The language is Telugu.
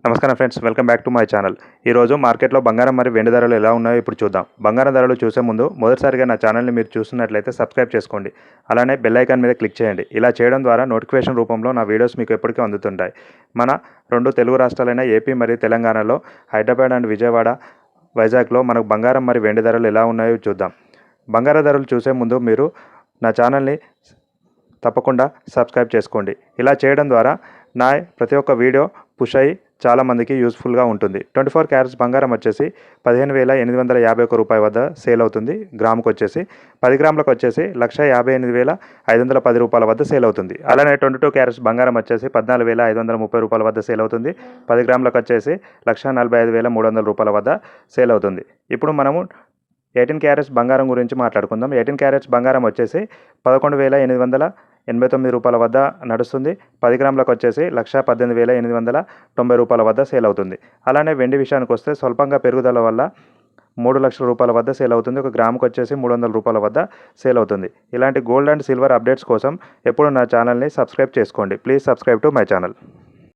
నమస్కారం friends, welcome back to my channel. ఈరోజు మార్కెట్లో బంగారం మరియు వెండి ధరలు ఎలా ఉన్నాయో ఇప్పుడు చూద్దాం. బంగారం ధరలు చూసే ముందు మొదటిసారిగా నా ఛానల్ని మీరు చూస్తున్నట్లయితే సబ్స్క్రైబ్ చేసుకోండి. అలానే బెల్ ఐకాన్ మీద క్లిక్ చేయండి. ఇలా చేయడం ద్వారా నోటిఫికేషన్ రూపంలో నా వీడియోస్ మీకు ఎప్పటికీ అందుతుంటాయి. మన రెండు తెలుగు రాష్ట్రాలైన ఏపీ మరియు తెలంగాణలో హైదరాబాద్ అండ్ విజయవాడ, వైజాగ్లో మనకు బంగారం మరియు వెండి ధరలు ఎలా ఉన్నాయో చూద్దాం. బంగారం ధరలు చూసే ముందు మీరు నా ఛానల్ని తప్పకుండా సబ్స్క్రైబ్ చేసుకోండి. ఇలా చేయడం ద్వారా నా ప్రతి ఒక్క వీడియో పుష్ అయ్యి చాలామందికి యూస్ఫుల్గా ఉంటుంది. 24 క్యారెట్స్ బంగారం వచ్చేసి 15,851 రూపాయల వద్ద సేల్ అవుతుంది. గ్రాముకు వచ్చేసి 10 గ్రాములకు వచ్చేసి 1,58,510 రూపాయల వద్ద సేల్ అవుతుంది. అలానే 22 క్యారెట్స్ బంగారం వచ్చేసి 14,530 రూపాయల వద్ద సేల్ అవుతుంది. 10 గ్రాములకు వచ్చేసి 1,45,300 రూపాయల వద్ద సేల్ అవుతుంది. ఇప్పుడు మనము 18 క్యారెట్స్ బంగారం గురించి మాట్లాడుకుందాం. 18 క్యారెట్స్ బంగారం వచ్చేసి 11,889 రూపాయల వద్ద నడుస్తుంది. 10 గ్రాములకు వచ్చేసి 1,18,890 రూపాయల వద్ద సేల్ అవుతుంది. అలానే వెండి విషయానికి వస్తే స్వల్పంగా పెరుగుదల వల్ల 3 లక్షల రూపాయల వద్ద సేల్ అవుతుంది. ఒక గ్రాముకు వచ్చేసి 300 రూపాయల వద్ద సేల్ అవుతుంది. ఇలాంటి గోల్డ్ అండ్ సిల్వర్ అప్డేట్స్ కోసం ఎప్పుడు నా ఛానల్ని సబ్స్క్రైబ్ చేసుకోండి. Please subscribe to my channel.